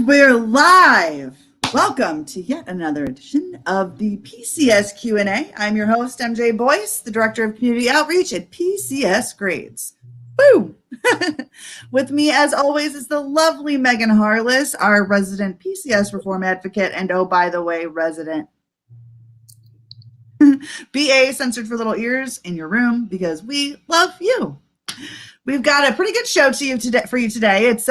We're live. Welcome to yet another edition of the PCS Q&A. I'm your host, MJ Boyce, the Director of Community Outreach at PCS Grades. Woo! With me, as always, is the lovely Megan Harless, our resident PCS reform advocate, and oh, by the way, resident BA censored for little ears in your room because we love you. We've got a pretty good show for you today. It's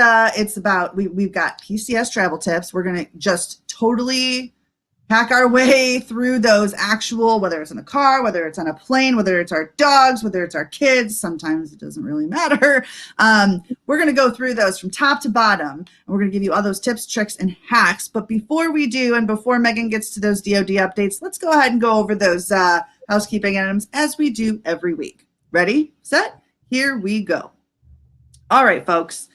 about we've got PCS travel tips. We're gonna just totally hack our way through those actual, whether it's in a car, whether it's on a plane, whether it's our dogs, whether it's our kids. Sometimes it doesn't really matter. We're gonna go through those from top to bottom, and we're gonna give you all those tips, tricks, and hacks. But before we do, and before Megan gets to those DoD updates, let's go ahead and go over those housekeeping items as we do every week. Ready, set? Here we go. All right, folks,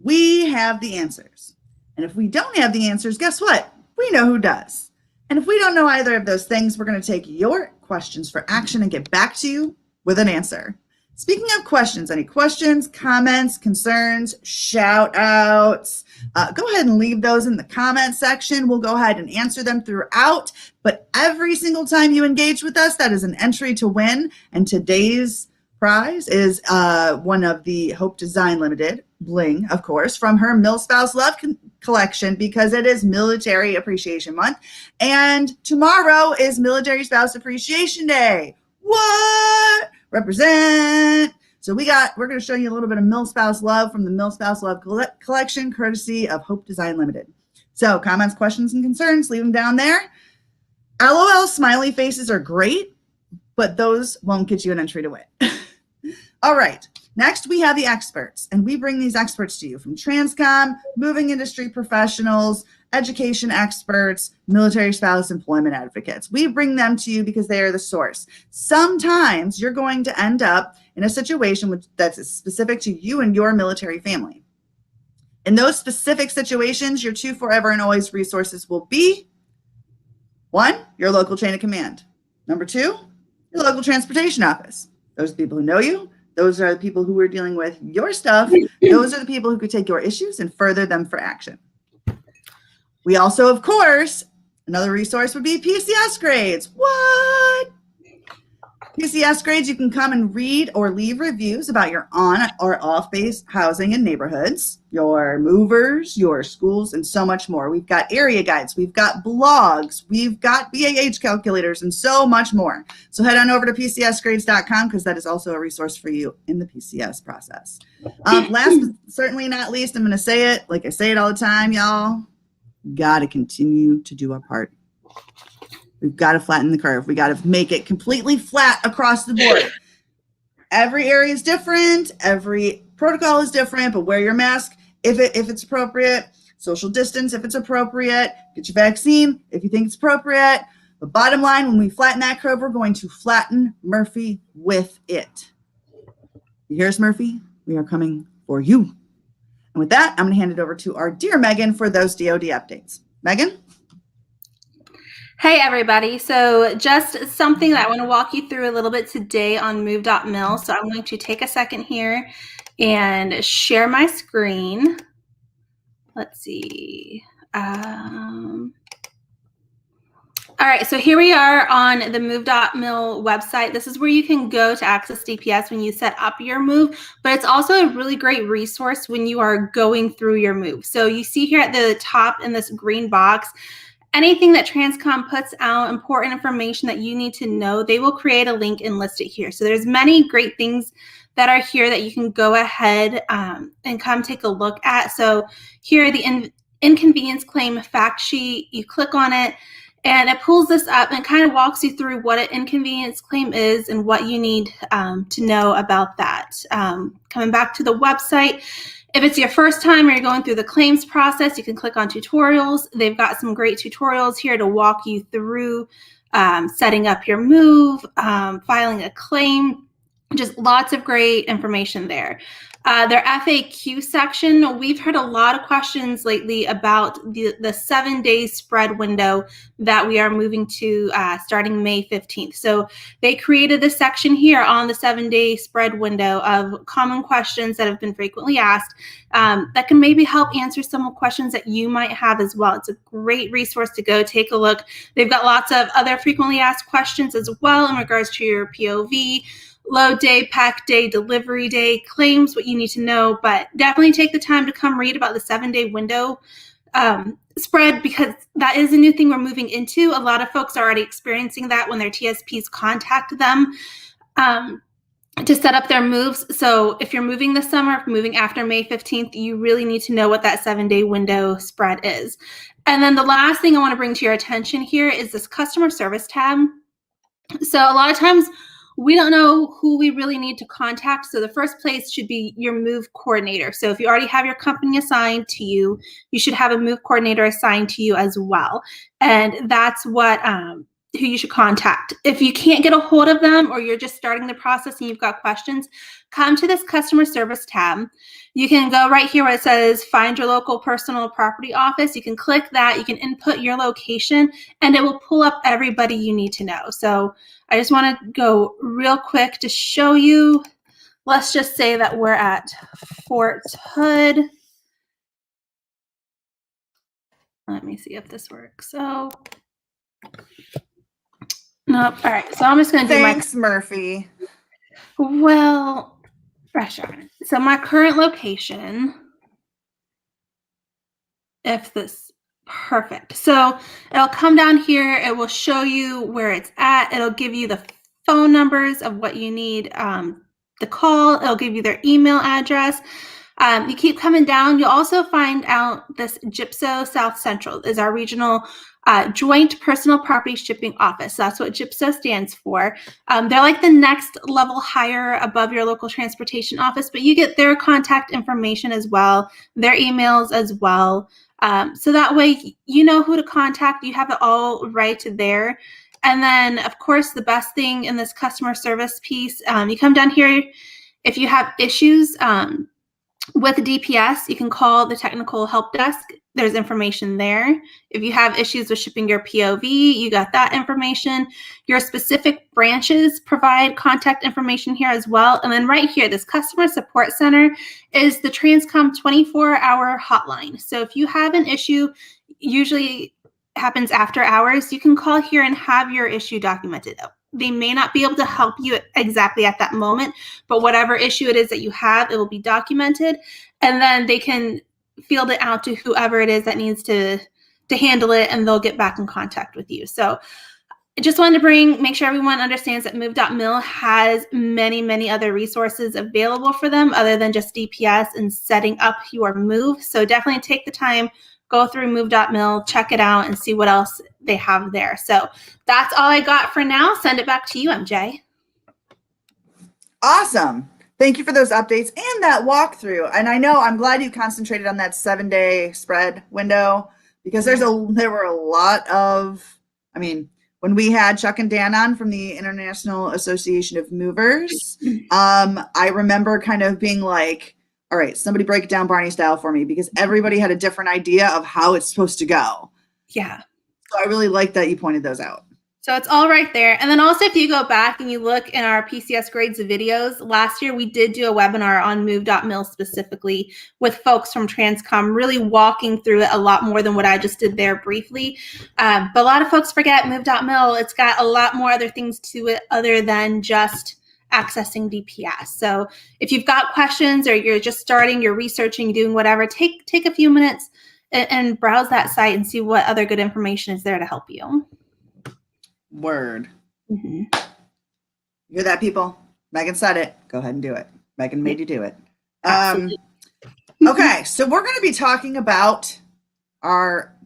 we have the answers. And if we don't have the answers, guess what? We know who does. And if we don't know either of those things, we're going to take your questions for action and get back to you with an answer. Speaking of questions, any questions, comments, concerns, shout outs, go ahead and leave those in the comment section. We'll go ahead and answer them throughout. But every single time you engage with us, that is an entry to win. And today's prize is one of the Hope Design Limited bling, of course, from her Milspouse Love collection, because it is Military Appreciation Month, and tomorrow is Military Spouse Appreciation Day. What? Represent. So we're going to show you a little bit of Milspouse Love from the Milspouse Love collection, courtesy of Hope Design Limited. So comments, questions, and concerns, leave them down there. LOL smiley faces are great, but those won't get you an entry to win. All right, next we have the experts, and we bring these experts to you from Transcom, moving industry professionals, education experts, military spouse employment advocates. We bring them to you because they are the source. Sometimes you're going to end up in a situation that's specific to you and your military family. In those specific situations, your two forever and always resources will be, 1, your local chain of command. Number 2, your local transportation office. Those are the people who know you. Those are the people who are dealing with your stuff. Those are the people who could take your issues and further them for action. We also, of course, another resource would be PCS Grades. What? PCS Grades, you can come and read or leave reviews about your on or off base housing and neighborhoods, your movers, your schools, and so much more. We've got area guides, we've got blogs, we've got BAH calculators, and so much more. So head on over to PCSgrades.com because that is also a resource for you in the PCS process. Last but certainly not least, I'm going to say it like I say it all the time, y'all. Got to continue to do our part. We've got to flatten the curve. We got to make it completely flat across the board. Every area is different. Every protocol is different, but wear your mask if it's appropriate. Social distance if it's appropriate. Get your vaccine if you think it's appropriate. But bottom line, when we flatten that curve, we're going to flatten Murphy with it. You hear us, Murphy? We are coming for you. And with that, I'm going to hand it over to our dear Megan for those DoD updates. Megan? Hey everybody, so just something that I want to walk you through a little bit today on move.mil. So I'm going to take a second here and share my screen. Let's see. All right, so here we are on the move.mil website. This is where you can go to access DPS when you set up your move, but it's also a really great resource when you are going through your move. So you see here at the top in this green box, anything that Transcom puts out, important information that you need to know, they will create a link and list it here. So there's many great things that are here that you can go ahead and come take a look at. So here, the inconvenience claim fact sheet, you click on it and it pulls this up and kind of walks you through what an inconvenience claim is and what you need to know about that. Coming back to the website, if it's your first time or you're going through the claims process, you can click on tutorials. They've got some great tutorials here to walk you through setting up your move, filing a claim, Just lots of great information there. Their FAQ section, we've heard a lot of questions lately about the 7-day spread window that we are moving to starting May 15th. So they created this section here on the 7-day spread window of common questions that have been frequently asked that can maybe help answer some questions that you might have as well. It's a great resource to go take a look. They've got lots of other frequently asked questions as well in regards to your POV, load day, pack day, delivery day, claims, what you need to know, but definitely take the time to come read about the 7-day window spread, because that is a new thing we're moving into. A lot of folks are already experiencing that when their TSPs contact them to set up their moves. So if you're moving this summer, moving after May 15th, you really need to know what that 7-day window spread is. And then the last thing I want to bring to your attention here is this customer service tab. So a lot of times we don't know who we really need to contact. So the first place should be your move coordinator. So if you already have your company assigned to you, you should have a move coordinator assigned to you as well. And that's what who you should contact. If you can't get a hold of them, or you're just starting the process and you've got questions, come to this customer service tab. You can go right here where it says find your local personal property office. You can click that, you can input your location, and it will pull up everybody you need to know. So I just want to go real quick to show you. Let's just say that we're at Fort Hood. Let me see if this works. So, nope. All right. So I'm just going to do Thanks, Murphy. Well, restaurant. So my current location, if this, perfect. So it'll come down here. It will show you where it's at. It'll give you the phone numbers of what you need to call. It'll give you their email address. You keep coming down. You'll also find out this GIPSO South Central is our regional Joint Personal Property Shipping Office. So that's what GIPSO stands for. They're like the next level higher above your local transportation office, but you get their contact information as well, their emails as well. So that way you know who to contact. You have it all right there. And then, of course, the best thing in this customer service piece, you come down here. If you have issues with DPS, you can call the technical help desk. There's information there. If you have issues with shipping your POV, you got that information. Your specific branches provide contact information here as well. And then right here, this customer support center is the Transcom 24-hour hotline. So if you have an issue, usually happens after hours, you can call here and have your issue documented. They may not be able to help you exactly at that moment, but whatever issue it is that you have, it will be documented, and then they can field it out to whoever it is that needs to handle it, and they'll get back in contact with you. So I just wanted to make sure everyone understands that Move.mil has many, many other resources available for them other than just DPS and setting up your move. So definitely take the time, go through Move.mil, check it out, and see what else they have there. So that's all I got for now. Send it back to you, MJ. Awesome. Thank you for those updates and that walkthrough. And I know I'm glad you concentrated on that 7-day spread window, because there were a lot of, I mean, when we had Chuck and Dan on from the International Association of Movers, I remember kind of being like, all right, somebody break it down Barney style for me, because everybody had a different idea of how it's supposed to go. Yeah. So I really like that you pointed those out. So it's all right there. And then also, if you go back and you look in our PCS grades videos, last year we did do a webinar on Move.mil specifically with folks from Transcom, really walking through it a lot more than what I just did there briefly. But a lot of folks forget Move.mil. It's got a lot more other things to it other than just accessing DPS. So if you've got questions, or you're just starting, you're researching, doing whatever, take a few minutes and browse that site and see what other good information is there to help you. Word. Mm-hmm. You hear that, people? Megan said it. Go ahead and do it. Megan made you do it. Okay, so we're going to be talking about our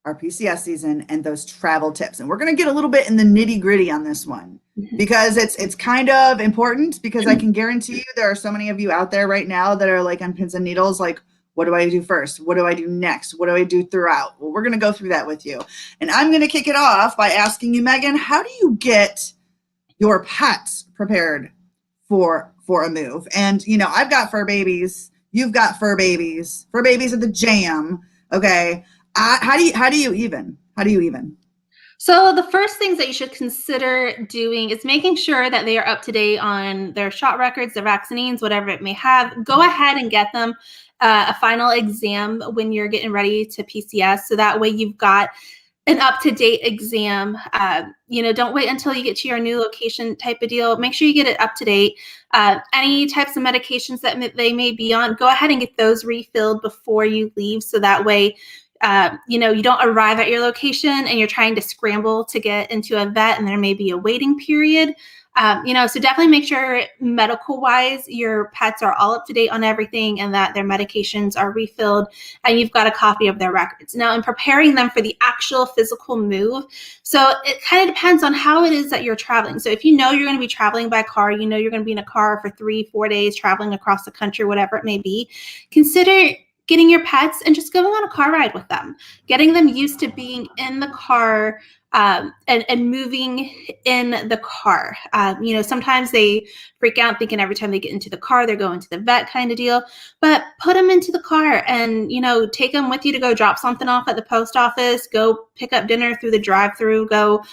PCS season and those travel tips, and we're going to get a little bit in the nitty gritty on this one, because it's kind of important, because I can guarantee you there are so many of you out there right now that are like on pins and needles, like, what do I do first? What do I do next? What do I do throughout? Well, we're going to go through that with you. And I'm going to kick it off by asking you, Megan, how do you get your pets prepared for a move. And you know, I've got fur babies. You've got fur babies. Fur babies are the jam. Okay. How do you even? How do you even? So the first things that you should consider doing is making sure that they are up to date on their shot records, their vaccines, whatever it may have. Go ahead and get them a final exam when you're getting ready to PCS. So that way you've got an up-to-date exam. You know, don't wait until you get to your new location type of deal. Make sure you get it up to date. Any types of medications that they may be on, go ahead and get those refilled before you leave. So that way, you know, you don't arrive at your location and you're trying to scramble to get into a vet and there may be a waiting period. You know, so definitely make sure medical wise, your pets are all up to date on everything and that their medications are refilled and you've got a copy of their records. Now, in preparing them for the actual physical move, so it kind of depends on how it is that you're traveling. So if you know you're going to be traveling by car, you know you're going to be in a car for 3-4 days traveling across the country, whatever it may be, consider getting your pets and just going on a car ride with them, getting them used to being in the car and moving in the car. You know, sometimes they freak out thinking every time they get into the car, they're going to the vet kind of deal, but put them into the car and, you know, take them with you to go drop something off at the post office, go pick up dinner through the drive-through, go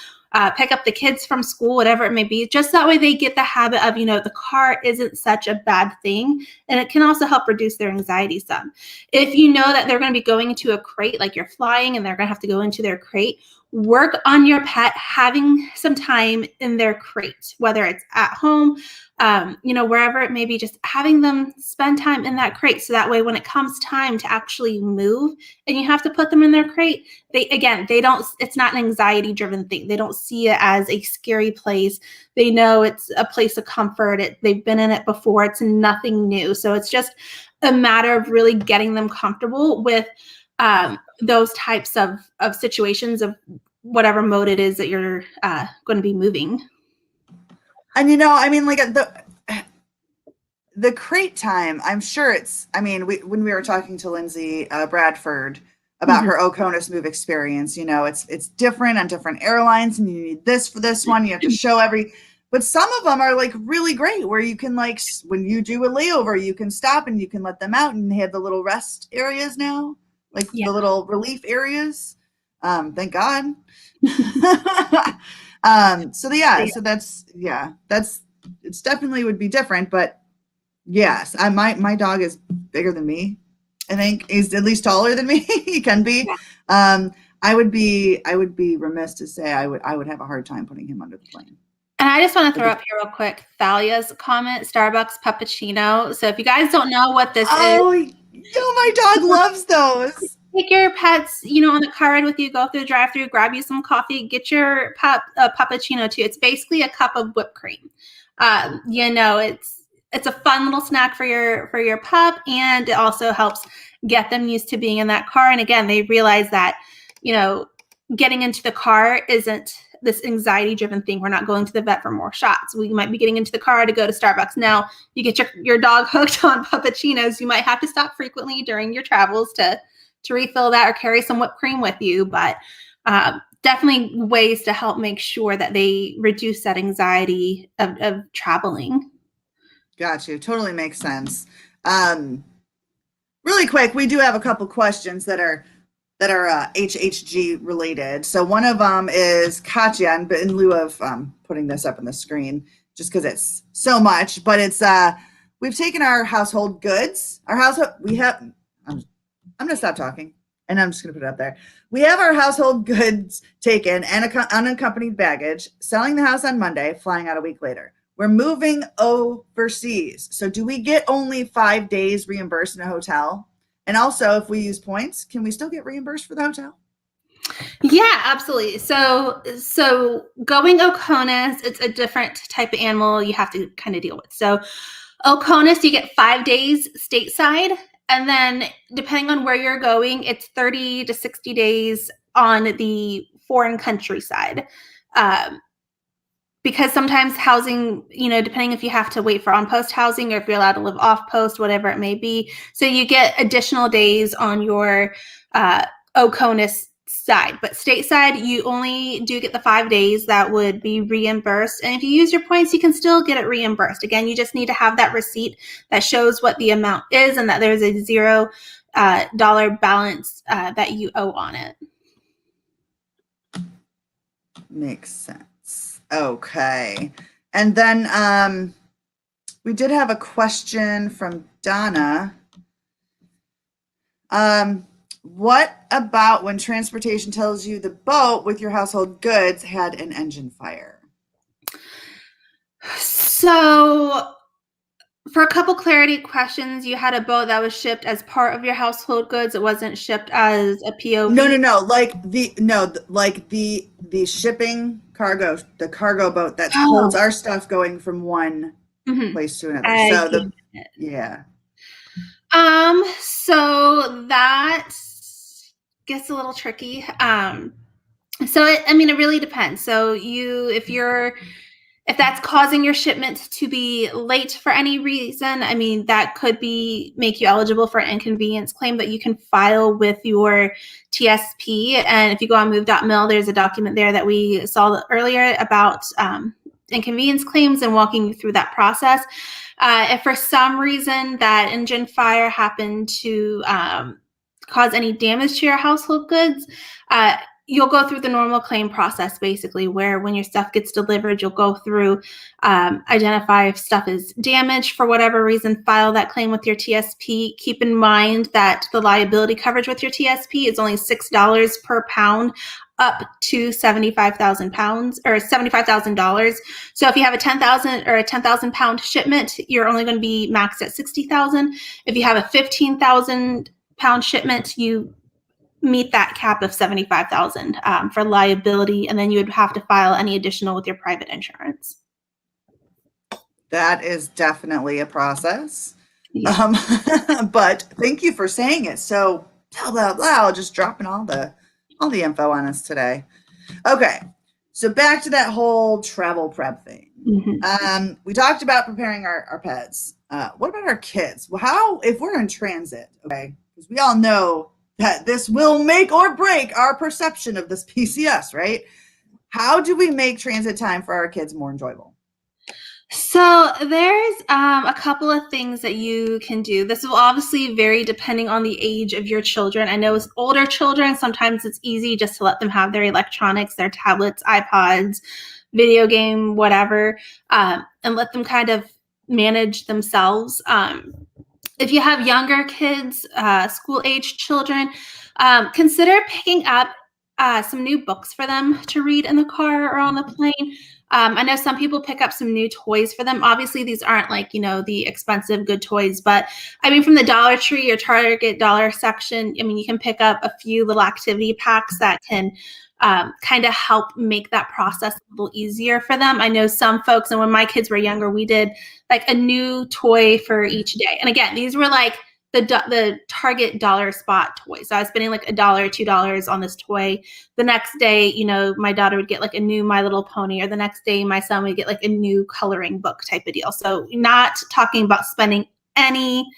pick up the kids from school, whatever it may be. Just that way they get the habit of, you know, the car isn't such a bad thing. And it can also help reduce their anxiety some. If you know that they're going to be going into a crate, like you're flying and they're going to have to go into their crate, work on your pet having some time in their crate, whether it's at home, you know, wherever it may be, just having them spend time in that crate. So that way, when it comes time to actually move and you have to put them in their crate, it's not an anxiety driven thing. They don't see it as a scary place. They know it's a place of comfort. They've been in it before. It's nothing new. So it's just a matter of really getting them comfortable with those types of situations of whatever mode it is that you're going to be moving. And you know, I mean, like the crate time, I'm sure when we were talking to Lindsay Bradford about her Oconus move experience, you know, it's different on different airlines and you need this for this one, you have to show but some of them are like really great where you can, like, when you do a layover, you can stop and you can let them out and they have the little rest areas now, like the little relief areas. Thank God. So it's definitely would be different, but yes, my dog is bigger than me. I think he's at least taller than me. He can be. Yeah. I would be remiss to say I would have a hard time putting him under the plane. And I just want to throw up here real quick, Thalia's comment, Starbucks puppuccino. So if you guys don't know what this is. Oh, my dog loves those. Take your pets, you know, on the car ride with you, go through the drive-thru, grab you some coffee, get your pup a puppuccino too. It's basically a cup of whipped cream. You know, it's a fun little snack for your pup, and it also helps get them used to being in that car. And again, they realize that, you know, getting into the car isn't this anxiety-driven thing. We're not going to the vet for more shots. We might be getting into the car to go to Starbucks. Now, you get your dog hooked on puppuccinos. You might have to stop frequently during your travels to refill that or carry some whipped cream with you, but definitely ways to help make sure that they reduce that anxiety of traveling. Got you. Totally makes sense. Really quick, we do have a couple questions that are HHG related. So one of them is Katya, and in lieu of putting this up on the screen, just because it's so much, but it's we've taken our household goods. I'm going to stop talking, and I'm just going to put it up there. We have our household goods taken and unaccompanied baggage, selling the house on Monday, flying out a week later. We're moving overseas. So do we get only 5 days reimbursed in a hotel? And also, if we use points, can we still get reimbursed for the hotel? Yeah, absolutely. So going Oconus, it's a different type of animal you have to kind of deal with. So Oconus, you get 5 days stateside. And then depending on where you're going, it's 30 to 60 days on the foreign country side. Because sometimes housing, you know, depending if you have to wait for on-post housing or if you're allowed to live off-post, whatever it may be. So you get additional days on your Oconus side, but stateside, you only do get the 5 days that would be reimbursed. And if you use your points, you can still get it reimbursed. Again, you just need to have that receipt that shows what the amount is and that there's a $0 balance that you owe on it. Makes sense. Okay. And then we did have a question from Donna. What about when transportation tells you the boat with your household goods had an engine fire? So for a couple clarity questions, you had a boat that was shipped as part of your household goods. It wasn't shipped as a POV. No. Like the shipping cargo, the cargo boat that holds our stuff going from one place to another. Yeah. So that gets a little tricky. So it really depends. So if that's causing your shipment to be late for any reason, that could make you eligible for an inconvenience claim that you can file with your TSP. And if you go on move.mil, there's a document there that we saw earlier about inconvenience claims and walking you through that process. If for some reason that engine fire happened to cause any damage to your household goods, you'll go through the normal claim process, basically, where when your stuff gets delivered, you'll go through, identify if stuff is damaged for whatever reason, file that claim with your TSP. Keep in mind that the liability coverage with your TSP is only $6 per pound up to 75,000 pounds or $75,000. So if you have a 10,000 or a 10,000 pound shipment, you're only going to be maxed at 60,000. If you have a 15,000 pound shipment, you meet that cap of 75,000 for liability, and then you would have to file any additional with your private insurance. That is definitely a process. Yeah. But thank you for saying it. So blah, blah, blah, just dropping all the info on us today. Okay. So back to that whole travel prep thing. Mm-hmm. We talked about preparing our pets. What about our kids? Well, if we're in transit, okay, because we all know that this will make or break our perception of this PCS, right? How do we make transit time for our kids more enjoyable? So there's a couple of things that you can do. This will obviously vary depending on the age of your children. I know with older children, sometimes it's easy just to let them have their electronics, their tablets, iPods, video game, whatever, and let them kind of manage themselves. If you have younger kids, school-age children, consider picking up some new books for them to read in the car or on the plane. I know some people pick up some new toys for them. Obviously, these aren't the expensive good toys, but from the Dollar Tree or Target dollar section, you can pick up a few little activity packs that can kind of help make that process a little easier for them. I know some folks, and when my kids were younger, we did a new toy for each day. And again, these were the Target dollar spot toys. So I was spending $1, $2 on this toy. The next day, my daughter would get a new My Little Pony, or the next day my son would get a new coloring book type of deal. So not talking about spending any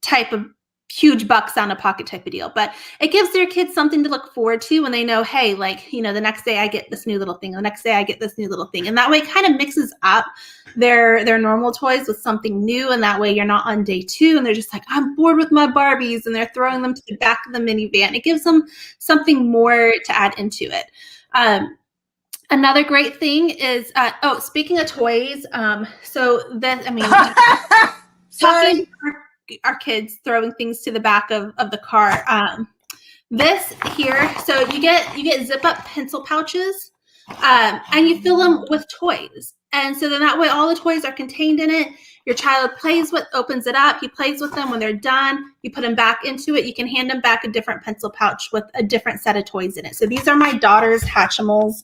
type of huge bucks out of pocket type of deal, but it gives their kids something to look forward to when they know, hey, the next day I get this new little thing, the next day I get this new little thing. And that way it kind of mixes up their normal toys with something new. And that way you're not on day 2 and they're just I'm bored with my Barbies, and they're throwing them to the back of the minivan. It gives them something more to add into it. Another great thing is, speaking of toys, talking our kids throwing things to the back of the car. This here, so you get zip up pencil pouches, and you fill them with toys. And so then that way all the toys are contained in it. Your child opens it up. He plays with them. When they're done, you put them back into it. You can hand them back a different pencil pouch with a different set of toys in it. So these are my daughter's Hatchimals.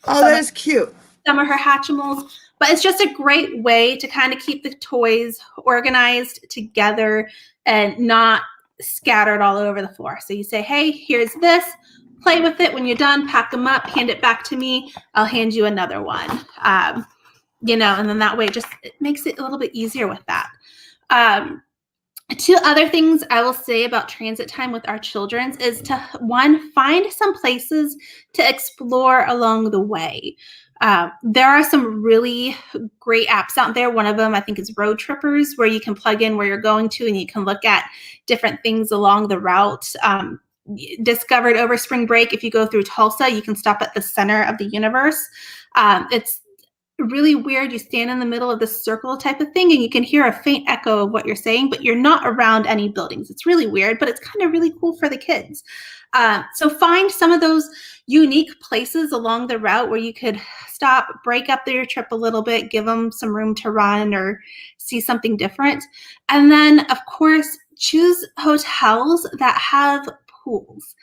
Oh, that is cute. Some of her Hatchimals. But it's just a great way to kind of keep the toys organized together and not scattered all over the floor. So you say, hey, here's this. Play with it. When you're done, pack them up, hand it back to me. I'll hand you another one. And then that way it makes it a little bit easier with that. Two other things I will say about transit time with our children is to, one, find some places to explore along the way. There are some really great apps out there. One of them, I think, is Road Trippers, where you can plug in where you're going to and you can look at different things along the route. Discovered over spring break, if you go through Tulsa, you can stop at the center of the universe. It's really weird. You stand in the middle of this circle type of thing and you can hear a faint echo of what you're saying, but you're not around any buildings. It's really weird, but it's kind of really cool for the kids. So find some of those unique places along the route where you could stop, break up your trip a little bit, give them some room to run or see something different. And then, of course, choose hotels that have pools.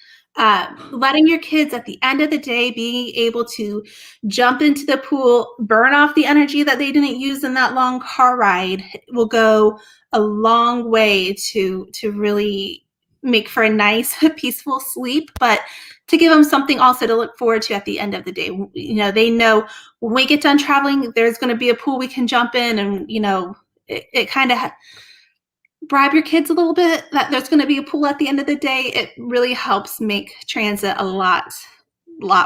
Letting your kids at the end of the day being able to jump into the pool, burn off the energy that they didn't use in that long car ride will go a long way to really make for a nice, peaceful sleep, but to give them something also to look forward to at the end of the day. They know when we get done traveling, there's going to be a pool we can jump in, and it kind of bribe your kids a little bit that there's going to be a pool at the end of the day. It really helps make transit a lot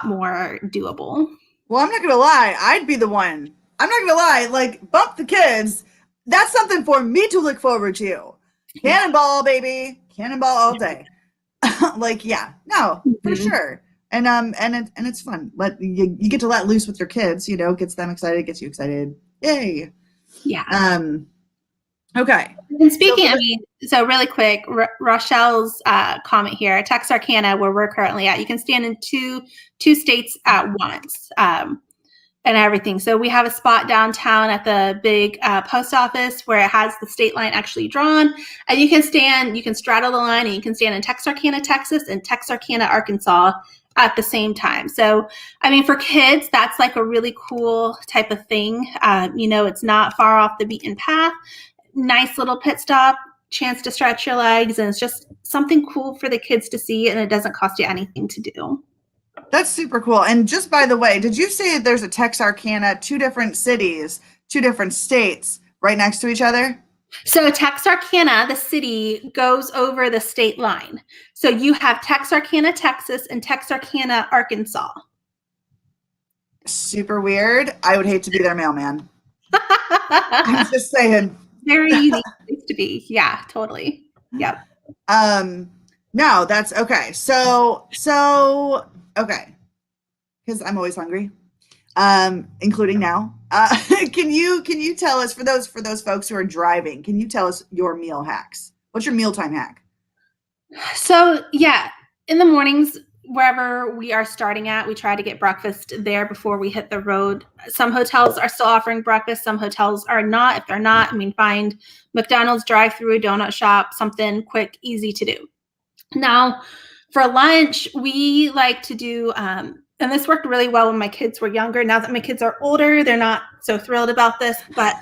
more doable. Well, I'm not going to lie. I'd be the one. I'm not going to lie. Like, bump the kids. That's something for me to look forward to. Cannonball, baby. Cannonball all day. Like, yeah. No, for sure. And it's fun. You get to let loose with your kids, gets them excited, gets you excited. Yay. Yeah. Okay. And speaking, so really quick, Rochelle's comment here, Texarkana, where we're currently at, you can stand in two states at once and everything. So we have a spot downtown at the big post office where it has the state line actually drawn, and you can straddle the line, and you can stand in Texarkana, Texas, and Texarkana, Arkansas at the same time. So, for kids, that's like a really cool type of thing. It's not far off the beaten path. Nice little pit stop, chance to stretch your legs, and it's just something cool for the kids to see, and it doesn't cost you anything to do. That's super cool. And just by the way, did you say there's a Texarkana, 2 different cities, 2 different states right next to each other? So Texarkana, the city, goes over the state line. So you have Texarkana, Texas, and Texarkana, Arkansas. Super weird. I would hate to be their mailman. I'm just saying. Very unique place to be. Yeah, totally. Yep. No, that's okay. So okay. Because I'm always hungry. Including now. Can you tell us, for those folks who are driving, can you tell us your meal hacks? What's your mealtime hack? So yeah, in the mornings, wherever we are starting at, we try to get breakfast there before we hit the road. Some hotels are still offering breakfast. Some hotels are not. If they're not, find McDonald's drive-through, donut shop, something quick, easy to do. Now, for lunch, we like to do, and this worked really well when my kids were younger. Now that my kids are older, they're not so thrilled about this, but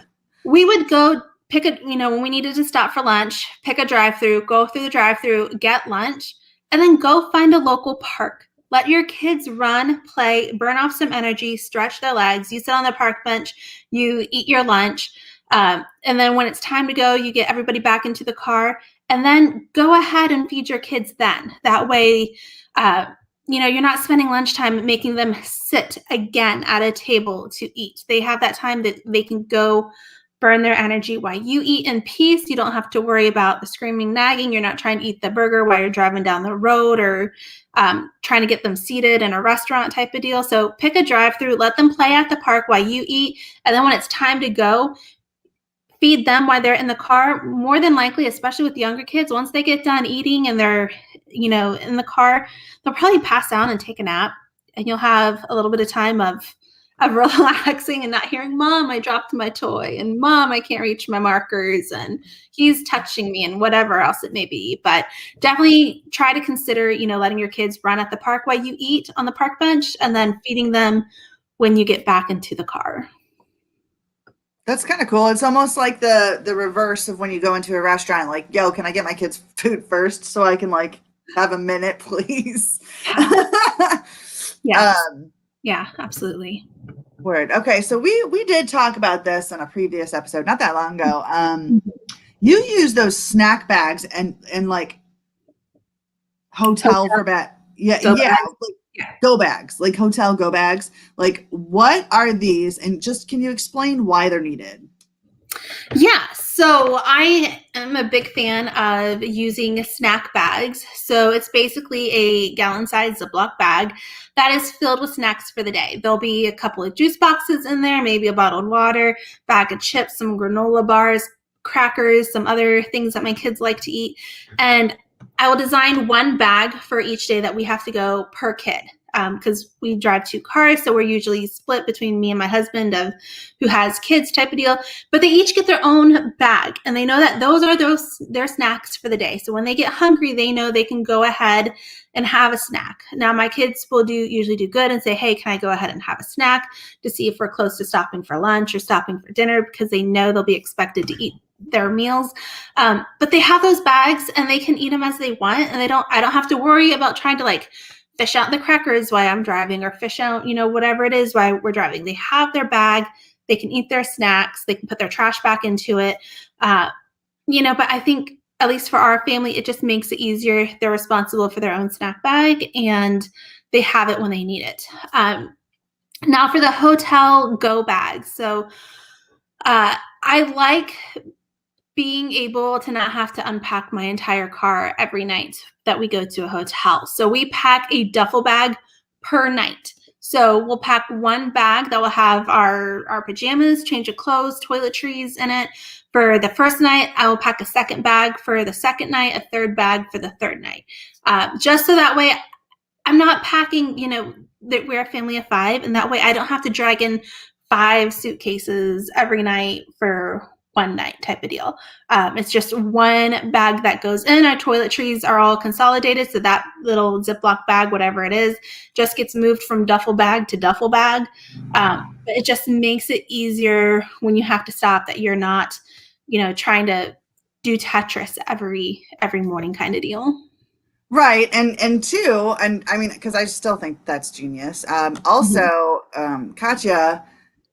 we would go pick when we needed to stop for lunch, pick a drive-through, go through the drive-through, get lunch, and then go find a local park. Let your kids run, play, burn off some energy, stretch their legs. You sit on the park bench, you eat your lunch, and then when it's time to go, you get everybody back into the car, and then go ahead and feed your kids then. That way, you're not spending lunchtime making them sit again at a table to eat. They have that time that they can go burn their energy while you eat in peace. You don't have to worry about the screaming, nagging. You're not trying to eat the burger while you're driving down the road or trying to get them seated in a restaurant type of deal. So pick a drive-through, let them play at the park while you eat. And then when it's time to go, feed them while they're in the car. More than likely, especially with younger kids, once they get done eating and they're, in the car, they'll probably pass out and take a nap. And you'll have a little bit of time of relaxing and not hearing, Mom, I dropped my toy, and Mom, I can't reach my markers, and he's touching me, and whatever else it may be. But definitely try to consider, letting your kids run at the park while you eat on the park bench, and then feeding them when you get back into the car. That's kind of cool. It's almost like the reverse of when you go into a restaurant, like, yo, can I get my kids food first so I can have a minute, please? Yeah. Yeah, absolutely. Word. Okay, so we did talk about this in a previous episode, not that long ago. You use those snack bags and like hotel Hotel for bag. Yeah, go yeah, bags. like Yeah. go bags, like hotel go bags. Like what are these? And just can you explain why they're needed? Yeah, so I am a big fan of using snack bags. So it's basically a gallon-sized Ziploc bag that is filled with snacks for the day. There'll be a couple of juice boxes in there, maybe a bottled water, bag of chips, some granola bars, crackers, some other things that my kids like to eat. And I will design one bag for each day that we have to go per kid. Because we drive 2 cars, so we're usually split between me and my husband of who has kids type of deal. But they each get their own bag, and they know that those are their snacks for the day. So when they get hungry, they know they can go ahead and have a snack. Now my kids will usually do good and say, hey, can I go ahead and have a snack, to see if we're close to stopping for lunch or stopping for dinner, because they know they'll be expected to eat their meals. But they have those bags and they can eat them as they want, and I don't have to worry about trying to like fish out the crackers while I'm driving, or fish out, whatever it is while we're driving. They have their bag. They can eat their snacks. They can put their trash back into it. But I think, at least for our family, it just makes it easier. They're responsible for their own snack bag, and they have it when they need it. Now for the hotel go bags. So I like being able to not have to unpack my entire car every night that we go to a hotel. So we pack a duffel bag per night. So we'll pack one bag that will have our pajamas, change of clothes, toiletries in it. For the first night, I will pack a second bag for the second night, a third bag for the third night. Just so that way I'm not packing, that we're a family of 5, and that way I don't have to drag in 5 suitcases every night for one night type of deal. It's just one bag that goes in. Our toiletries are all consolidated, so that little Ziploc bag, whatever it is, just gets moved from duffel bag to duffel bag. But it just makes it easier when you have to stop, that you're not, trying to do Tetris every morning kind of deal. Right, and two, and I mean, because I still think that's genius. Mhm. Also, Katya,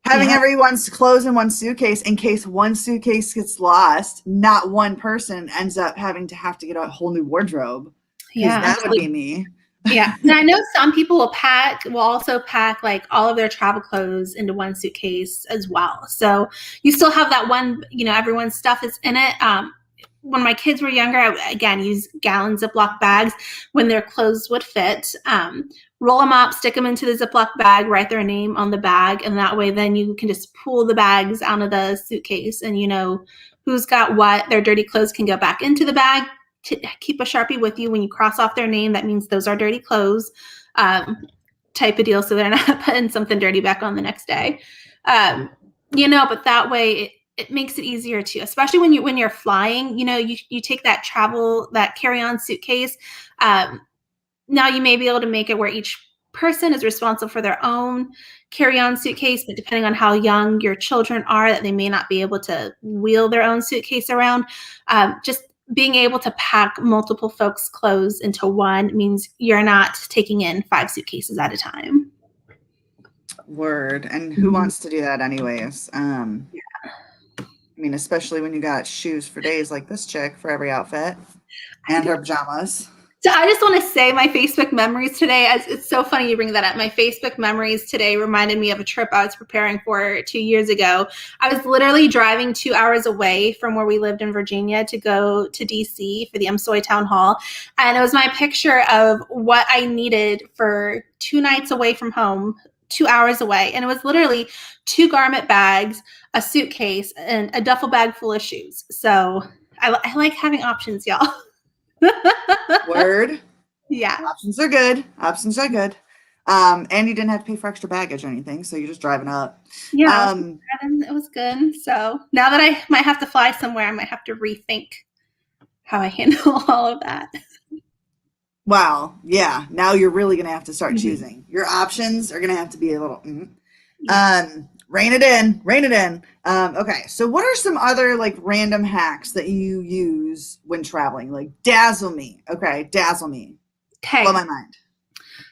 having Yeah. everyone's clothes in one suitcase in case one suitcase gets lost, not one person ends up having to have to get a whole new wardrobe, because Yeah, that would be absolutely. me. Yeah. Now I know some people will also pack like all of their travel clothes into one suitcase as well. So you still have that one, everyone's stuff is in it. When my kids were younger, I again use gallon Ziploc bags when their clothes would fit. Roll them up, stick them into the Ziploc bag, write their name on the bag, and that way then you can just pull the bags out of the suitcase, and who's got what. Their dirty clothes can go back into the bag. Keep a Sharpie with you when you cross off their name. That means those are dirty clothes, type of deal, so they're not putting something dirty back on the next day. But that way it makes it easier too, especially when you're flying. You take that carry-on suitcase. Now you may be able to make it where each person is responsible for their own carry-on suitcase, but depending on how young your children are, that they may not be able to wheel their own suitcase around. Just being able to pack multiple folks' clothes into one means you're not taking in 5 suitcases at a time. Word, and who Mhm. wants to do that anyways? I mean, especially when you got shoes for days like this chick for every outfit, I and know. her pajamas. So I just want to say my Facebook memories today, as it's so funny you bring that up. My Facebook memories today reminded me of a trip I was preparing for 2 years ago. I was literally driving 2 hours away from where we lived in Virginia to go to DC for the MSOI Town Hall. And it was my picture of what I needed for 2 nights away from home, 2 hours away. And it was literally 2 garment bags, a suitcase, and a duffel bag full of shoes. So I like having options, y'all. Word. Yeah. Options are good. Options are good. And you didn't have to pay for extra baggage or anything, so you're just driving up. Yeah, Um, it was good. So now that I might have to fly somewhere, I might have to rethink how I handle all of that. wow, yeah. Now you're really gonna have to start Mhm. choosing. Your options are gonna have to be a little. Yeah. Rein it in. Rein it in. Okay. So, what are some other like random hacks that you use when traveling? Like dazzle me. Okay, dazzle me. Blow Okay. my mind.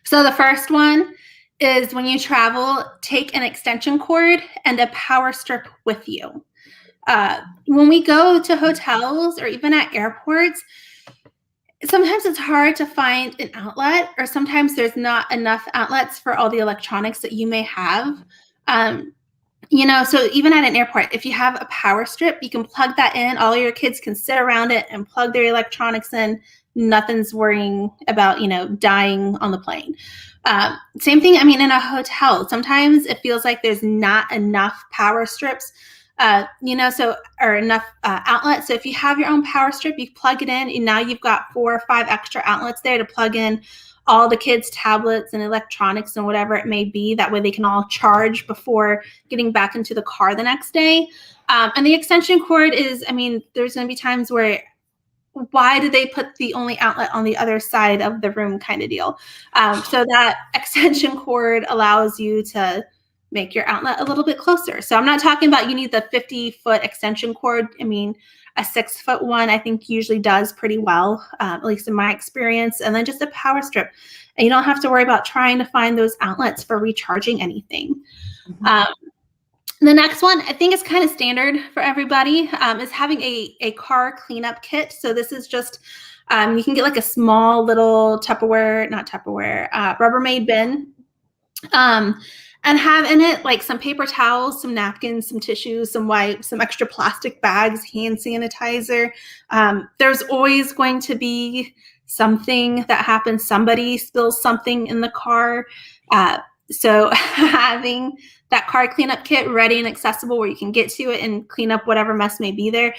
So the first one is when you travel, take an extension cord and a power strip with you. When we go to hotels or even at airports, sometimes it's hard to find an outlet, or sometimes there's not enough outlets for all the electronics that you may have. So even at an airport, if you have a power strip, you can plug that in. All your kids can sit around it and plug their electronics in. Nothing's worrying about, dying on the plane. Same thing, in a hotel. Sometimes it feels like there's not enough power strips, or enough outlets. So if you have your own power strip, you plug it in, and now you've got 4 or 5 extra outlets there to plug in all the kids' tablets and electronics and whatever it may be. That way they can all charge before getting back into the car the next day. And the extension cord is, there's going to be times where, why did they put the only outlet on the other side of the room kind of deal? So that extension cord allows you to make your outlet a little bit closer. So I'm not talking about you need the 50-foot extension cord. A 6-foot one, I think, usually does pretty well, at least in my experience. And then just a power strip. And you don't have to worry about trying to find those outlets for recharging anything. Mm-hmm. The next one, I think is kind of standard for everybody, is having a car cleanup kit. So this is just, you can get like a small little Rubbermaid bin. And have in it like some paper towels, some napkins, some tissues, some wipes, some extra plastic bags, hand sanitizer. There's always going to be something that happens. Somebody spills something in the car. So having that car cleanup kit ready and accessible where you can get to it and clean up whatever mess may be there.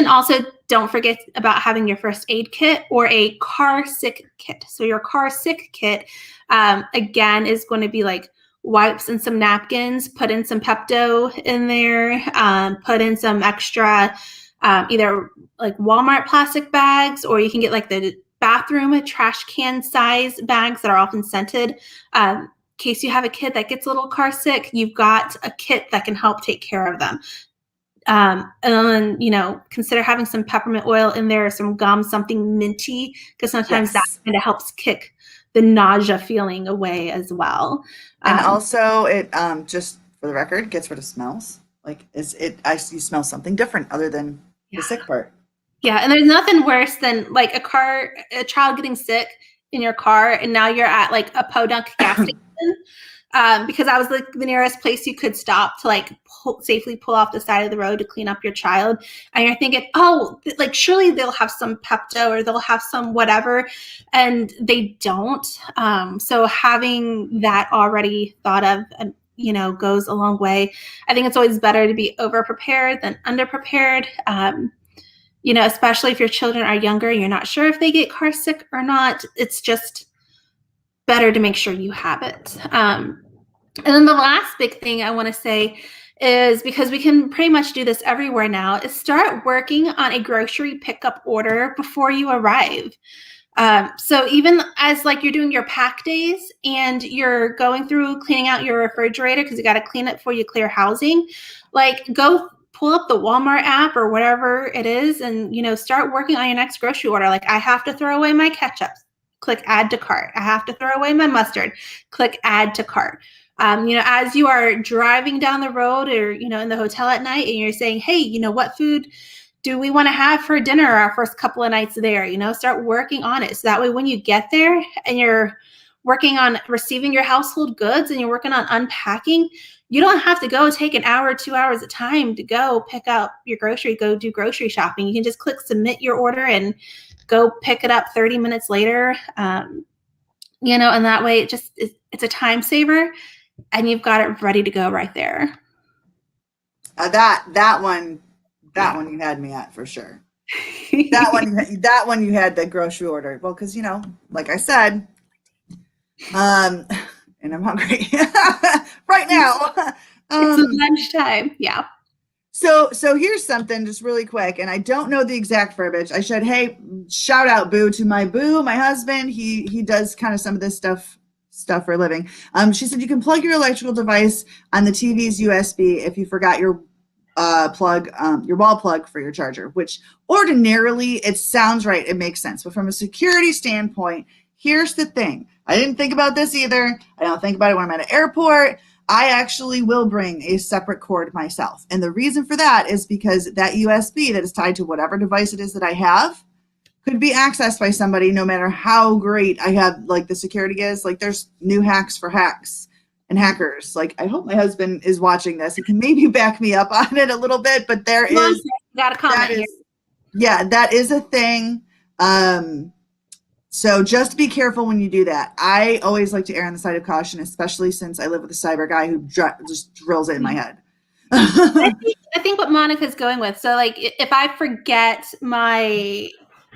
Also, don't forget about having your first aid kit or a car sick kit. So your car sick kit, again, is going to be like wipes and some napkins, put in some Pepto in there, put in some extra either like Walmart plastic bags, or you can get like the bathroom trash can size bags that are often scented. In case you have a kid that gets a little car sick, you've got a kit that can help take care of them. And then, consider having some peppermint oil in there, or some gum, something minty, because sometimes that kind of helps kick the nausea feeling away as well. And also it, just for the record, gets rid of smells. Like you smell something different other than the sick part. Yeah. And there's nothing worse than like a child getting sick in your car, and now you're at like a Podunk gas station. Because that was like the nearest place you could stop to like safely pull off the side of the road to clean up your child. And you're thinking, like surely they'll have some Pepto or they'll have some whatever. And they don't. So having that already thought of, goes a long way. I think it's always better to be over prepared than under prepared. Especially if your children are younger and you're not sure if they get car sick or not. It's just better to make sure you have it. And then the last big thing I want to say is, because we can pretty much do this everywhere now, is start working on a grocery pickup order before you arrive. So even as like you're doing your pack days and you're going through cleaning out your refrigerator, because you got to clean it before you clear housing, like go pull up the Walmart app or whatever it is and, start working on your next grocery order. Like, I have to throw away my ketchup. Click add to cart. I have to throw away my mustard. Click add to cart. As you are driving down the road or, in the hotel at night, and you're saying, hey, what food do we want to have for dinner our first couple of nights there? Start working on it. So that way, when you get there and you're working on receiving your household goods and you're working on unpacking, you don't have to go take an hour or 2 hours of time to go pick up your grocery, go do grocery shopping. You can just click submit your order and go pick it up 30 minutes later. And that way it's a time saver and you've got it ready to go right there. That one you had me at for sure. that one you had the grocery order. Well, because like I said, and I'm hungry right now. It's lunchtime. Yeah. So here's something just really quick, and I don't know the exact verbiage. I should, hey, shout out to my husband. He does kind of some of this stuff for a living. She said you can plug your electrical device on the TV's USB if you forgot your wall plug for your charger, which ordinarily it sounds right. It makes sense. But from a security standpoint, here's the thing. I didn't think about this either. I don't think about it when I'm at an airport. I actually will bring a separate cord myself. And the reason for that is because that USB that is tied to whatever device it is that I have could be accessed by somebody no matter how great I have, like, the security is. Like, there's new hacks for hacks and hackers. Like, I hope my husband is watching this. He can maybe back me up on it a little bit, but there is, got a comment here. Yeah, that is a thing. So just be careful when you do that. I always like to err on the side of caution, especially since I live with a cyber guy who just drills it in my head. I think what Monica's going with. So, like, if I forget my,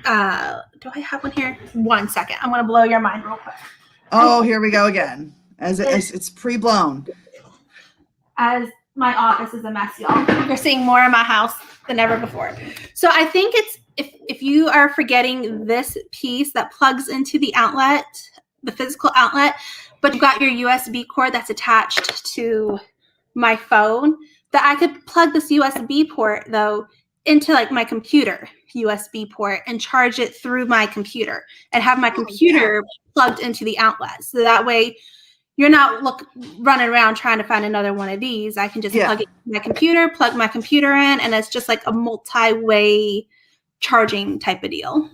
do I have one here? 1 second. I'm going to blow your mind real quick. Oh, here we go again. As it's pre-blown. As my office is a mess, y'all. You're seeing more of my house than ever before. So I think it's, if you are forgetting this piece that plugs into the outlet, the physical outlet, but you've got your USB cord that's attached to my phone, that I could plug this USB port, though, into, like, my computer USB port and charge it through my computer and have my computer plugged into the outlet. So that way you're not running around trying to find another one of these. I can just plug it in my computer, plug my computer in, and it's just like a multi-way charging type of deal.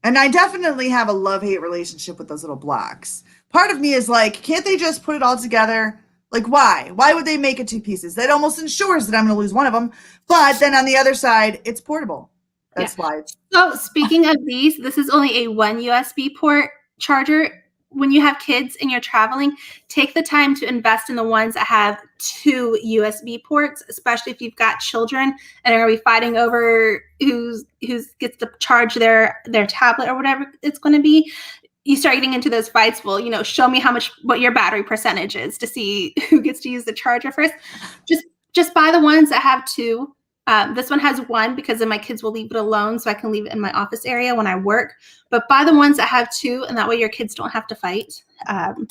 And I definitely have a love-hate relationship with those little blocks. Part of me is like, can't they just put it all together? Like, why? Why would they make it 2 pieces? That almost ensures that I'm going to lose one of them. But then on the other side, it's portable. That's why. So speaking of these, this is only a 1 USB port charger. When you have kids and you're traveling, take the time to invest in the ones that have 2 USB ports, especially if you've got children and are going to be fighting over who gets to charge their tablet or whatever it's going to be. You start getting into those fights. Well, show me what your battery percentage is to see who gets to use the charger first. Just buy the ones that have 2. This one has 1 because then my kids will leave it alone, so I can leave it in my office area when I work. But buy the ones that have 2, and that way your kids don't have to fight. I'm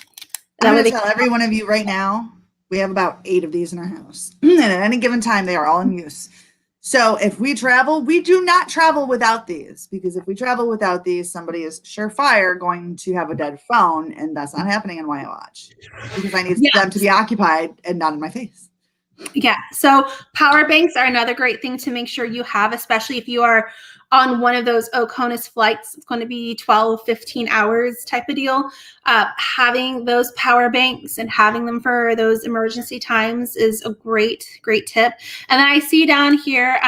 going to tell every one of you right now, we have about 8 of these in our house. And at any given time, they are all in use. So if we travel, we do not travel without these, because if we travel without these, somebody is surefire going to have a dead phone, and that's not happening in Why I Watch, because I need them to be occupied and not in my face. Yeah. So power banks are another great thing to make sure you have, especially if you are on one of those OCONUS flights. It's going to be 12, 15 hours type of deal. Having those power banks and having them for those emergency times is a great tip. And then I see down here,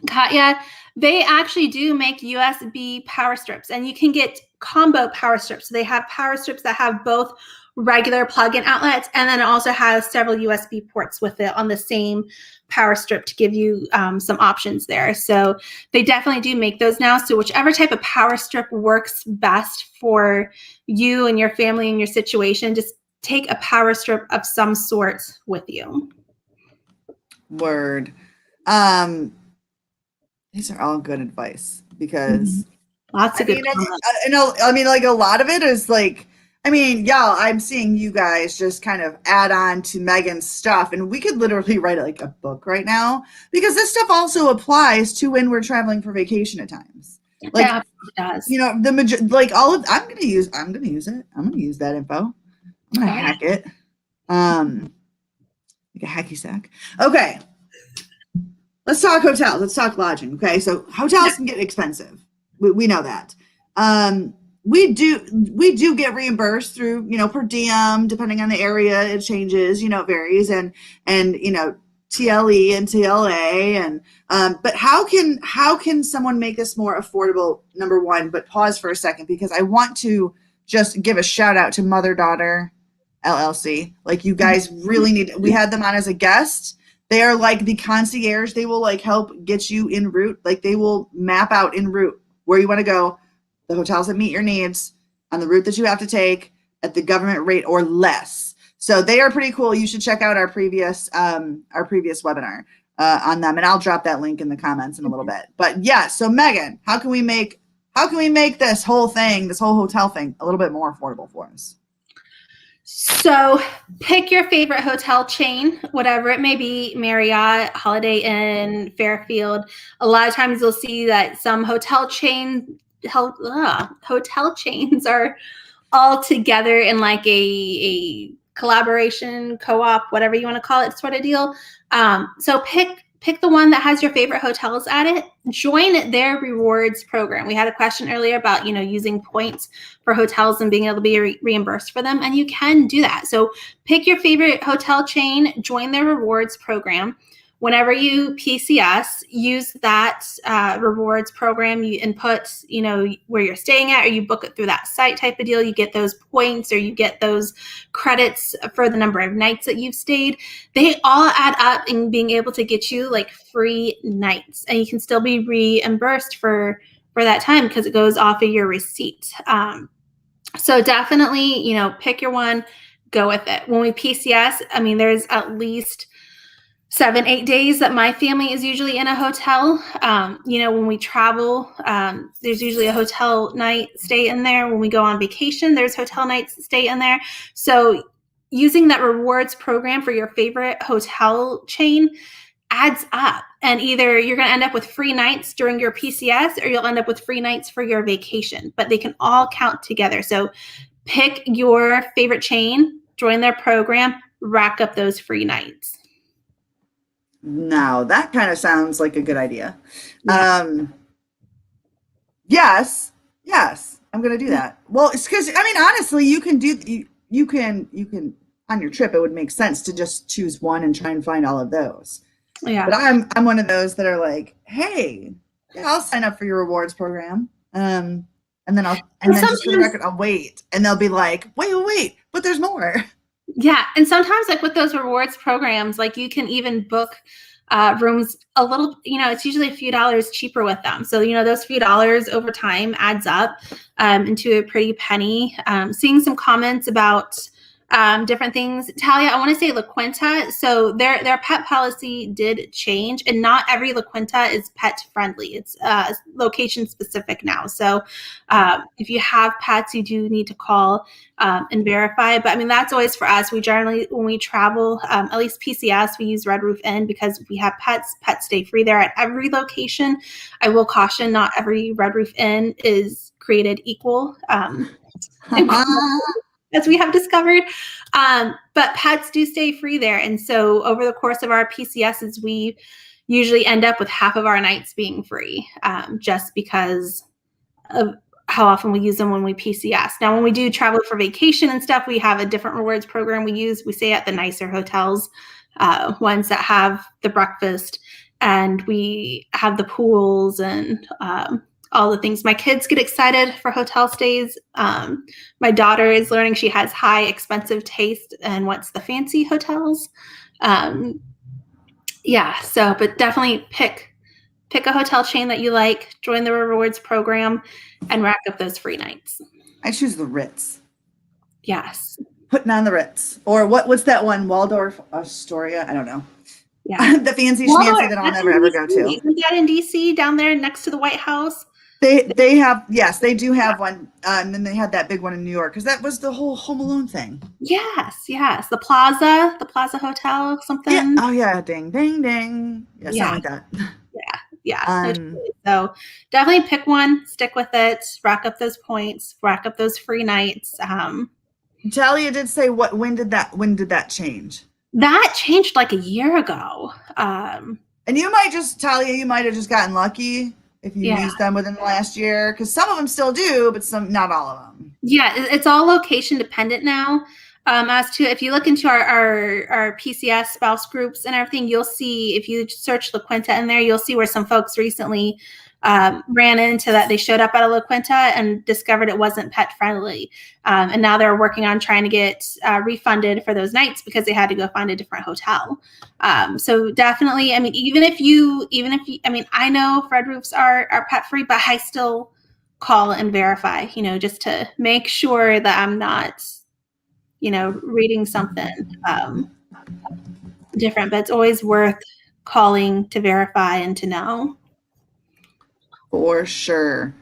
Katya, they actually do make USB power strips, and you can get combo power strips. So they have power strips that have both regular plug-in outlets, and then it also has several USB ports with it on the same power strip to give you some options there. So they definitely do make those now. So whichever type of power strip works best for you and your family and your situation, just take a power strip of some sort with you. Word. These are all good advice, because lots of good. I mean, like, a lot of it is like, y'all, I'm seeing you guys just kind of add on to Megan's stuff, and we could literally write like a book right now, because this stuff also applies to when we're traveling for vacation at times. Like, yeah, it does. I'm gonna use it. I'm gonna use that info. I'm gonna hack it. Like a hacky sack. Okay. Let's talk hotels. Let's talk lodging. Okay. So hotels can get expensive. We know that. We do get reimbursed through, per diem, depending on the area, it changes, it varies, and TLE and TLA, and but how can someone make this more affordable? Number one, but pause for a second, because I want to just give a shout out to Mother Daughter LLC. Like, you guys really need, we had them on as a guest. They are like the concierge. They will like help get you en route. Like, they will map out en route where you want to go, the hotels that meet your needs on the route that you have to take at the government rate or less. So they are pretty cool. You should check out our previous webinar on them, and I'll drop that link in the comments in a little bit. But yeah, so Megan, how can we make this whole hotel thing a little bit more affordable for us? So pick your favorite hotel chain, whatever it may be, Marriott, Holiday Inn, Fairfield. A lot of times you'll see that some hotel chains are all together in like a collaboration, co-op, whatever you want to call it, sort of deal. So pick the one that has your favorite hotels at it. Join their rewards program. We had a question earlier about, using points for hotels and being able to be reimbursed for them, and you can do that. So pick your favorite hotel chain, join their rewards program. Whenever you PCS, use that rewards program. You input, where you're staying at, or you book it through that site type of deal. You get those points, or you get those credits for the number of nights that you've stayed. They all add up in being able to get you like free nights, and you can still be reimbursed for that time because it goes off of your receipt. So definitely, pick your one, go with it. When we PCS, there's at least 7-8 days that my family is usually in a hotel. When we travel, there's usually a hotel night stay in there. When we go on vacation, there's hotel nights stay in there. So using that rewards program for your favorite hotel chain adds up. And either you're going to end up with free nights during your PCS, or you'll end up with free nights for your vacation. But they can all count together. So pick your favorite chain, join their program, rack up those free nights. Now that kind of sounds like a good idea. Yeah. Yes, I'm going to do that. Well, it's because, honestly, you can on your trip, it would make sense to just choose one and try and find all of those. Yeah. But I'm one of those that are like, hey, I'll sign up for your rewards program. And then just for the record, I'll wait. And they'll be like, wait, but there's more. Yeah. And sometimes like with those rewards programs, like you can even book rooms a little, it's usually a few dollars cheaper with them. So, those few dollars over time adds up into a pretty penny. Seeing some comments about different things. Talia, I want to say La Quinta. So their pet policy did change, and not every La Quinta is pet friendly. It's location specific now. So if you have pets, you do need to call and verify. But that's always for us. We generally, when we travel, at least PCS, we use Red Roof Inn because we have pets. Pets stay free there at every location. I will caution, not every Red Roof Inn is created equal. As we have discovered, but pets do stay free there. And so over the course of our PCSs, we usually end up with half of our nights being free, just because of how often we use them when we PCS. Now, when we do travel for vacation and stuff, we have a different rewards program we use. We stay at the nicer hotels, ones that have the breakfast, and we have the pools and all the things. My kids get excited for hotel stays. My daughter is learning. She has high expensive taste and wants the fancy hotels. But definitely pick a hotel chain that you like, join the rewards program, and rack up those free nights. I choose the Ritz. Yes. Putting on the Ritz. Or what's that one? Waldorf Astoria? I don't know. Yeah. The fancy schmancy that I'll never ever go to. Isn't that in DC down there next to the White House? They have, yes, they do have one. And then they had that big one in New York because that was the whole Home Alone thing. Yes. The Plaza Hotel, something. Yeah. Oh yeah, ding, ding, ding. Yeah, something like that. Yeah. So definitely pick one, stick with it, rack up those points, rack up those free nights. Talia did say when did that change? That changed like a year ago. And you might have just gotten lucky if you used them within the last year, because some of them still do, but not all of them. Yeah, it's all location dependent now. As to if you look into our PCS spouse groups and everything, you'll see, if you search La Quinta in there, you'll see where some folks recently ran into that. They showed up at a La Quinta and discovered it wasn't pet friendly. And now they're working on trying to get refunded for those nights because they had to go find a different hotel. So definitely, even if you, I know Red Roofs are pet free, but I still call and verify, just to make sure that I'm not, reading something different. But it's always worth calling to verify and to know. For sure.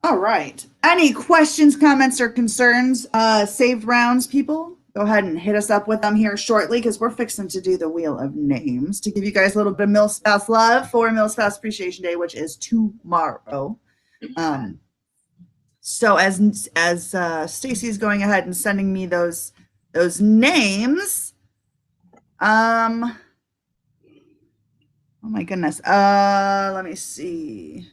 All right. Any questions, comments, or concerns? Saved rounds, people? Go ahead and hit us up with them here shortly, because we're fixing to do the Wheel of Names to give you guys a little bit of Milspouse love for Milspouse Appreciation Day, which is tomorrow. So as Stacy's going ahead and sending me those names, oh my goodness. Let me see.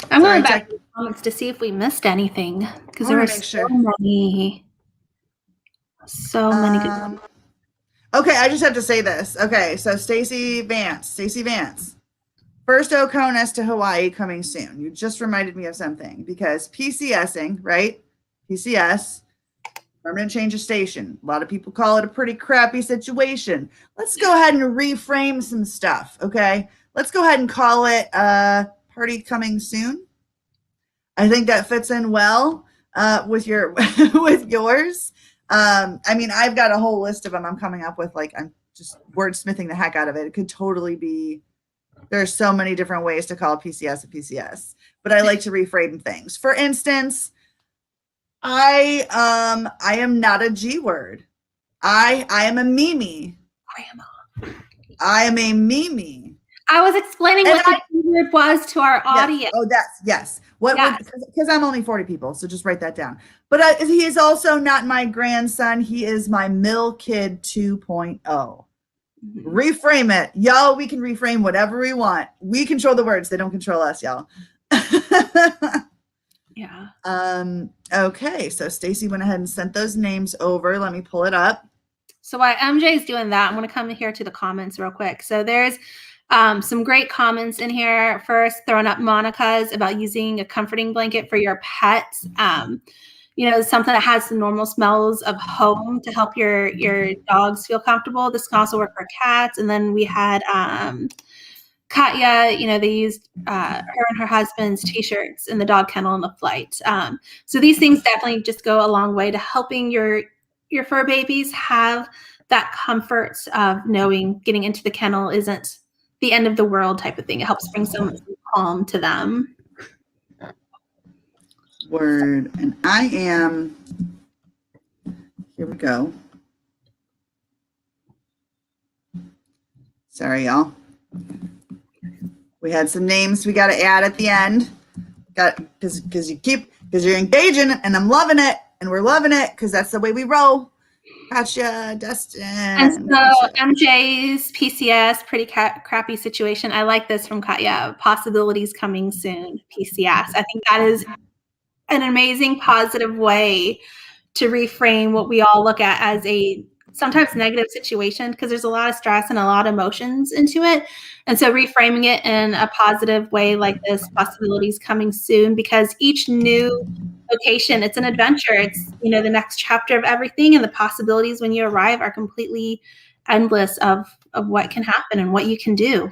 I'm going back to the comments to see if we missed anything because there were so many good. Okay, I just have to say this. Okay, so Stacy Vance. First Oconus to Hawaii coming soon. You just reminded me of something because PCSing, right? PCS, permanent change of station. A lot of people call it a pretty crappy situation. Let's go ahead and reframe some stuff, okay? Let's go ahead and call it party coming soon. I think that fits in well with your with yours. I mean, I've got a whole list of them I'm coming up with. Like, I'm just wordsmithing the heck out of it. It could totally be. There's so many different ways to call PCS a PCS, but I like to reframe things. For instance, I am not a G word. I am a Mimi. Grandma. I am a Mimi. I was explaining what the G word was to our audience. Yes. Oh, yes. Because I'm only 40 people, so just write that down. But he is also not my grandson. He is my mill kid 2.0. Reframe it, y'all. We can reframe whatever we want. We control the words; they don't control us, y'all. Yeah. Okay, so Stacy went ahead and sent those names over. Let me pull it up. So while MJ is doing that, I'm going to come here to the comments real quick. So there's some great comments in here. First, throwing up Monica's about using a comforting blanket for your pets. Something that has the normal smells of home to help your dogs feel comfortable. This can also work for cats. And then we had Katya, they used her and her husband's t-shirts in the dog kennel on the flight. So these things definitely just go a long way to helping your fur babies have that comfort of knowing getting into the kennel isn't the end of the world type of thing. It helps bring some calm to them. Word. And I am, here we go. Sorry, y'all. We had some names we got to add at the end. Because you're engaging and I'm loving it and we're loving it because that's the way we roll. Gotcha, Dustin. And so MJ's PCS, pretty crappy situation. I like this from Katya. Possibilities coming soon, PCS. I think that is an amazing positive way to reframe what we all look at as a sometimes negative situation because there's a lot of stress and a lot of emotions into it. And so reframing it in a positive way like this, possibilities coming soon, because each new location, it's an adventure. It's, the next chapter of everything, and the possibilities when you arrive are completely endless of what can happen and what you can do.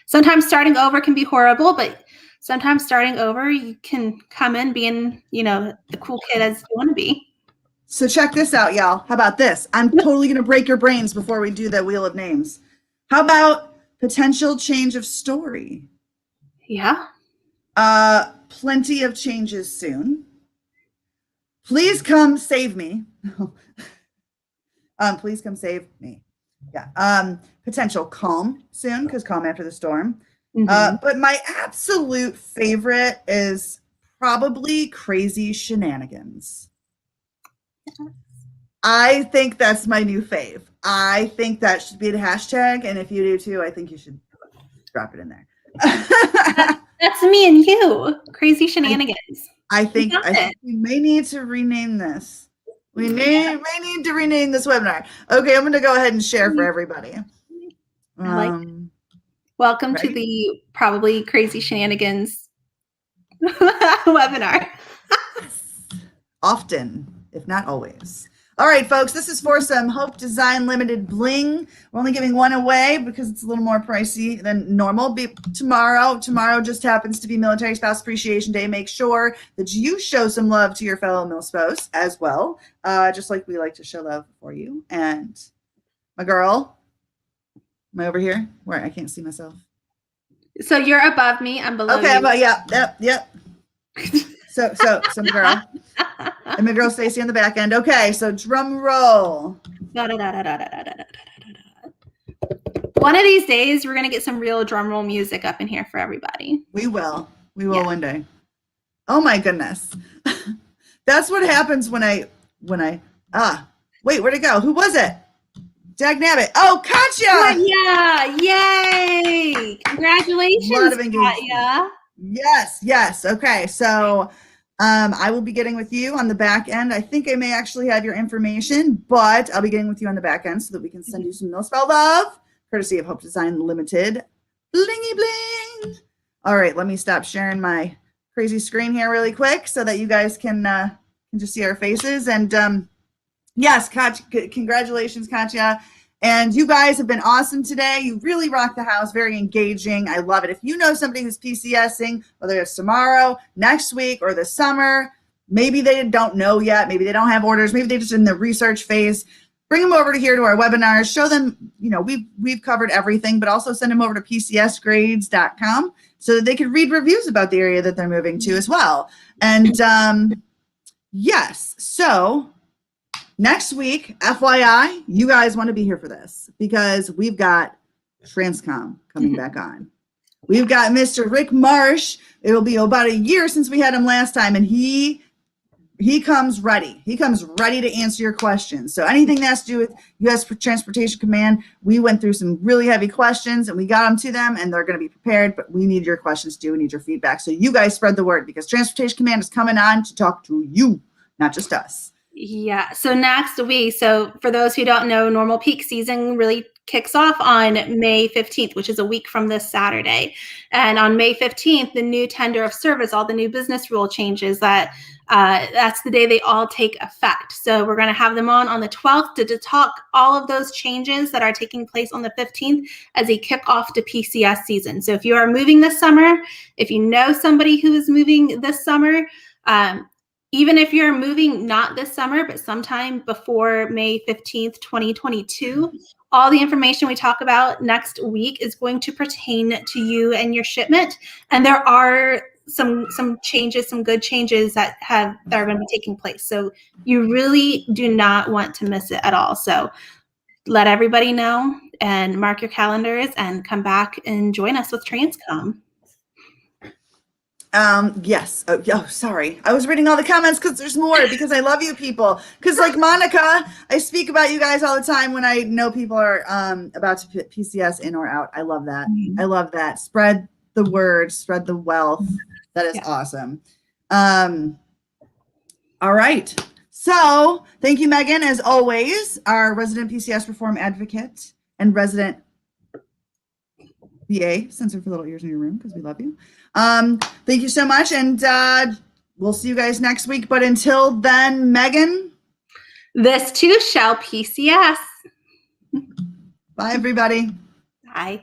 Sometimes starting over can be horrible, but sometimes starting over, you can come in being, the cool kid as you want to be. So check this out, y'all. How about this? I'm totally going to break your brains before we do the wheel of names. How about potential change of story? Yeah. Plenty of changes soon. Please come save me. Please come save me. Yeah. Potential calm soon, because calm after the storm. Mm-hmm. But my absolute favorite is probably crazy shenanigans. I think that's my new fave. I think that should be the hashtag. And if you do too, I think you should drop it in there. That's me and you. Crazy shenanigans. I think we may need to rename this. We may need to rename this webinar. Okay, I'm going to go ahead and share for everybody. Welcome to the probably crazy shenanigans webinar. Often, if not always. All right, folks, this is for some Hope Design Limited bling. We're only giving one away because it's a little more pricey than normal. Tomorrow just happens to be Military Spouse Appreciation Day. Make sure that you show some love to your fellow milspouse as well, just like we like to show love for you. And my girl, am I over here? Where I can't see myself. So you're above me. I'm below you. Okay, yep. So my girl. And my girl Stacy on the back end. Okay, so drum roll. One of these days, we're going to get some real drum roll music up in here for everybody. We will one day. Oh my goodness. That's what happens when I wait, where'd it go? Who was it? Dagnabbit. Oh, Katya! Yeah, yay! Congratulations, A lot of engagement. Katya. Yes. Okay, so I will be getting with you on the back end. I think I may actually have your information, but I'll be getting with you on the back end so that we can send you some Millspell love, courtesy of Hope Design Limited. Blingy bling. All right, let me stop sharing my crazy screen here really quick so that you guys can just see our faces. And yes, Katya, congratulations, Katya. And you guys have been awesome today. You really rocked the house, very engaging. I love it. If you know somebody who's PCSing, whether it's tomorrow, next week, or this summer, maybe they don't know yet, maybe they don't have orders, maybe they're just in the research phase, bring them over to here to our webinars, show them, we've covered everything, but also send them over to pcsgrades.com so that they can read reviews about the area that they're moving to as well. And yes, so next week, FYI, you guys want to be here for this because we've got Transcom coming back on. We've got Mr. Rick Marsh. It'll be about a year since we had him last time, and he comes ready. He comes ready to answer your questions. So anything that has to do with U.S. Transportation Command, we went through some really heavy questions, and we got them to them, and they're going to be prepared, but we need your questions too. We need your feedback. So you guys spread the word because Transportation Command is coming on to talk to you, not just us. Yeah. So next week, so for those who don't know, normal peak season really kicks off on May 15th, which is a week from this Saturday. And on May 15th, the new tender of service, all the new business rule changes, that's the day they all take effect. So we're going to have them on the 12th to talk all of those changes that are taking place on the 15th as a kickoff to PCS season. So if you are moving this summer, if you know somebody who is moving this summer, even if you're moving not this summer, but sometime before May 15th, 2022, all the information we talk about next week is going to pertain to you and your shipment. And there are some changes, some good changes that are going to be taking place. So you really do not want to miss it at all. So let everybody know and mark your calendars and come back and join us with Transcom. Yes. Oh, sorry. I was reading all the comments because there's more because I love you people. Because like Monica, I speak about you guys all the time when I know people are about to put PCS in or out. I love that. I love that. Spread the word, spread the wealth. That is awesome. All right. So thank you, Megan, as always, our resident PCS reform advocate and resident VA, censor for little ears in your room because we love you. Thank you so much, and we'll see you guys next week. But until then, Megan, this too shall PCS. Bye, everybody. Bye.